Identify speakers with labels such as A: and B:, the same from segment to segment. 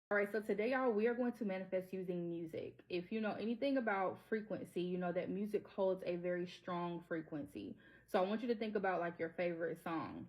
A: All right, so today, y'all, we are going to manifest using music. If you know anything about frequency, you know that music holds a very strong frequency. So I want you to think about like your favorite song.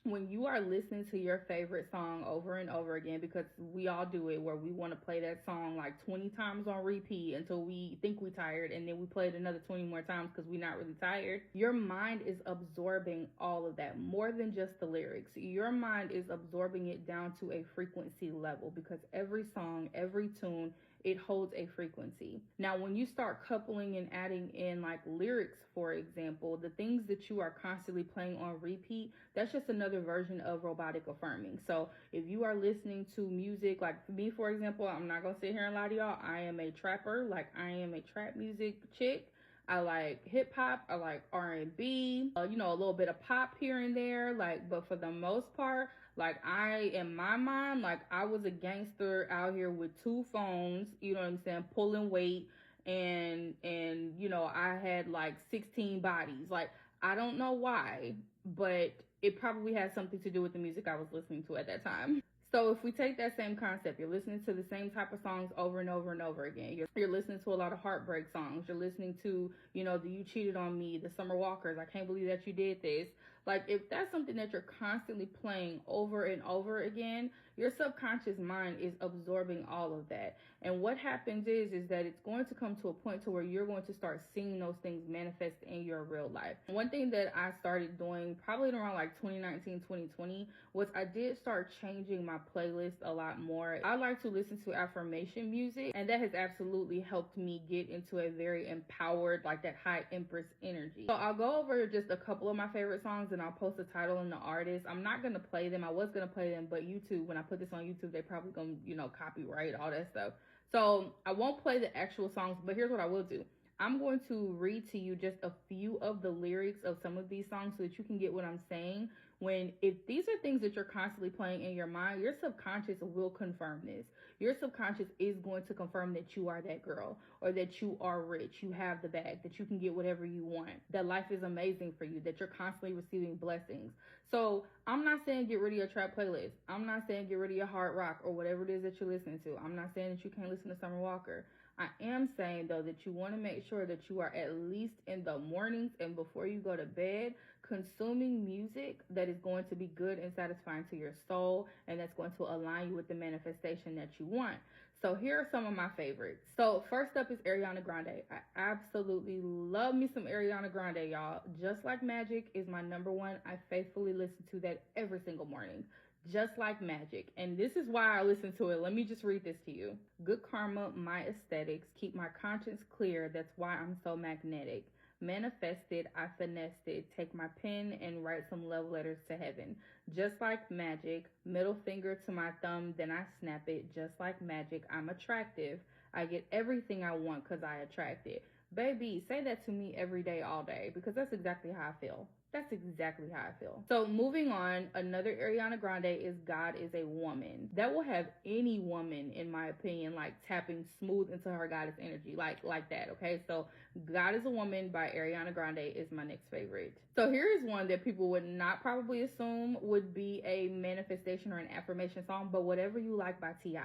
A: When you are listening to your favorite song over and over again, because we all do it, where we want to play that song like 20 times on repeat until we think we're tired, and then we play it another 20 more times because we're not really tired, your mind is absorbing all of that, more than just the lyrics. Your mind is absorbing it down to a frequency level, because every song, every tune, it holds a frequency. Now, when you start coupling and adding in like lyrics, for example, the things that you are constantly playing on repeat, that's just another version of robotic affirming. So if you are listening to music, like me, for example, I'm not gonna sit here and lie to y'all, I am a trapper. Like, I am a trap music chick. I like hip hop, I like R&B, a little bit of pop here and there, like, but for the most part, like, I, in my mind, like, I was a gangster out here with two phones, you know what I'm saying, pulling weight, and I had like 16 bodies. Like, I don't know why, but it probably had something to do with the music I was listening to at that time. So if we take that same concept, you're listening to the same type of songs over and over and over again. You're listening to a lot of heartbreak songs. You're listening to, the You Cheated on Me, the Summer Walkers, I Can't Believe That You Did This. Like, if that's something that you're constantly playing over and over again, your subconscious mind is absorbing all of that. And what happens is that it's going to come to a point to where you're going to start seeing those things manifest in your real life. One thing that I started doing probably around like 2019, 2020 was I did start changing my playlist a lot more. I like to listen to affirmation music, and that has absolutely helped me get into a very empowered, like that high empress energy. So I'll go over just a couple of my favorite songs, and I'll post the title and the artist. I'm not gonna play them. I was gonna play them, but YouTube, when I put this on YouTube, they probably gonna copyright all that stuff. So I won't play the actual songs, but here's what I will do. I'm going to read to you just a few of the lyrics of some of these songs so that you can get what I'm saying. If these are things that you're constantly playing in your mind, your subconscious will confirm this. Your subconscious is going to confirm that you are that girl, or that you are rich, you have the bag, that you can get whatever you want, that life is amazing for you, that you're constantly receiving blessings. So I'm not saying get rid of your trap playlist. I'm not saying get rid of your hard rock or whatever it is that you're listening to. I'm not saying that you can't listen to Summer Walker. I am saying, though, that you want to make sure that you are at least in the mornings and before you go to bed consuming music that is going to be good and satisfying to your soul, and that's going to align you with the manifestation that you want. So here are some of my favorites. So first up is Ariana Grande. I absolutely love me some Ariana Grande, y'all. Just Like Magic is my number one. I faithfully listen to that every single morning. Just Like Magic. And this is why I listen to it. Let me just read this to you. Good karma, my aesthetics, keep my conscience clear. That's why I'm so magnetic. Manifested, I finessed it. Take my pen and write some love letters to heaven. Just like magic, middle finger to my thumb, then I snap it. Just like magic, I'm attractive. I get everything I want because I attract it. Baby, say that to me every day, all day, because that's exactly how I feel. That's exactly how I feel. So moving on, another Ariana Grande is God Is a Woman. That will have any woman, in my opinion, like tapping smooth into her goddess energy, like that, okay? So God Is a Woman by Ariana Grande is my next favorite. So here is one that people would not probably assume would be a manifestation or an affirmation song, but Whatever You Like by T.I.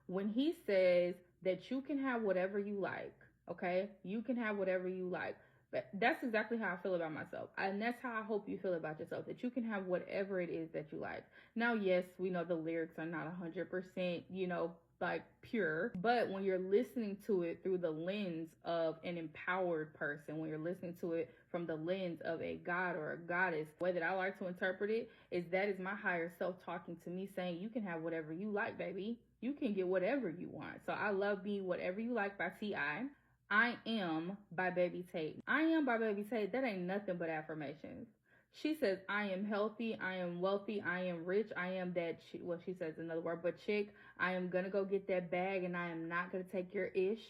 A: When he says that you can have whatever you like, okay? You can have whatever you like. But that's exactly how I feel about myself. And that's how I hope you feel about yourself, that you can have whatever it is that you like. Now, yes, we know the lyrics are not 100%, like pure. But when you're listening to it through the lens of an empowered person, when you're listening to it from the lens of a god or a goddess, the way that I like to interpret it is that is my higher self talking to me, saying you can have whatever you like, baby. You can get whatever you want. So I love being Whatever You Like by T.I. I Am by Baby Tate. I Am by Baby Tate, that ain't nothing but affirmations. She says, I am healthy, I am wealthy, I am rich, I am that, she says another word, but chick, I am gonna go get that bag and I am not gonna take your ish.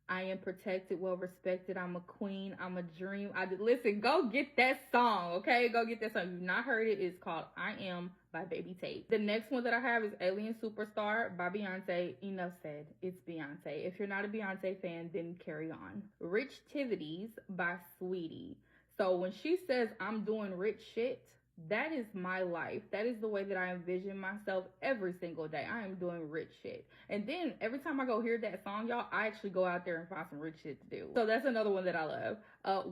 A: I am protected, well respected, I'm a queen, I'm a dream. Listen, go get that song, okay? Go get that song. You've not heard it. It's called I Am by Baby Tate. The next one that I have is Alien Superstar by Beyonce. Enough said. It's Beyonce. If you're not a Beyonce fan, then carry on. Rich Tivities by Sweetie. So when she says I'm doing rich shit, That is my life. That is the way that I envision myself every single day. I am doing rich shit. And then every time I go hear that song, y'all, I actually go out there and find some rich shit to do. So that's another one that I love.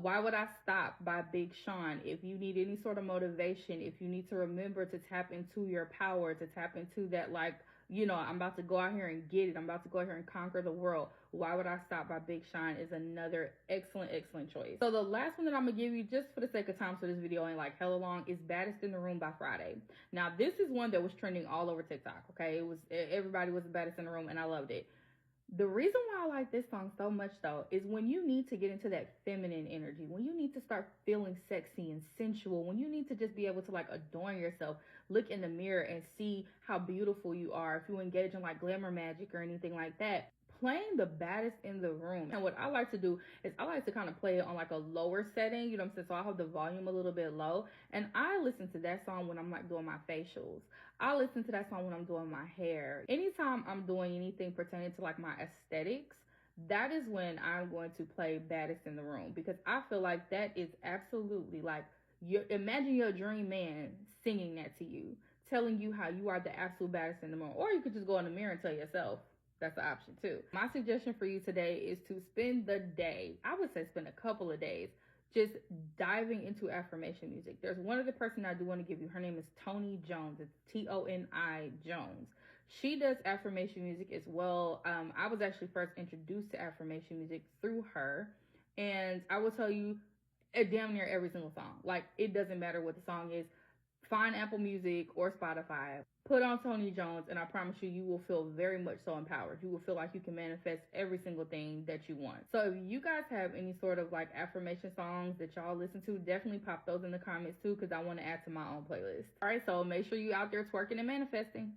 A: Why Would I Stop by Big Sean. If you need any sort of motivation, if you need to remember to tap into your power, to tap into that, like, I'm about to go out here and get it. I'm about to go out here and conquer the world. Why Would I Stop by Big Sean is another excellent, excellent choice. So the last one that I'm going to give you, just for the sake of time, so this video ain't like hella long, is Baddest in the Room by Friday. Now, this is one that was trending all over TikTok, okay? Everybody was the baddest in the room, and I loved it. The reason why I like this song so much, though, is when you need to get into that feminine energy, when you need to start feeling sexy and sensual, when you need to just be able to, like, adorn yourself, look in the mirror and see how beautiful you are, if you engage in, like, glamour magic or anything like that, playing the Baddest in the Room. And what I like to do is I like to kind of play it on, like, a lower setting, you know what I'm saying? So I have the volume a little bit low, and I listen to that song when I'm, like, doing my facials. I listen to that song when I'm doing my hair. Anytime I'm doing anything pertaining to, like, my aesthetics, that is when I'm going to play Baddest in the Room, because I feel like that is absolutely, like, imagine your dream man singing that to you, telling you how you are the absolute baddest in the room. Or you could just go in the mirror and tell yourself. That's the option too. My suggestion for you today is to spend the day, I would say spend a couple of days, just diving into affirmation music. There's one other person I do want to give you. Her name is Toni Jones. It's Toni Jones. She does affirmation music as well. I was actually first introduced to affirmation music through her. And I will tell you, damn near every single song. Like, it doesn't matter what the song is. Find Apple Music or Spotify, put on Toni Jones, and I promise you, you will feel very much so empowered. You will feel like you can manifest every single thing that you want. So if you guys have any sort of like affirmation songs that y'all listen to, definitely pop those in the comments too, because I want to add to my own playlist. All right, so make sure you out there twerking and manifesting.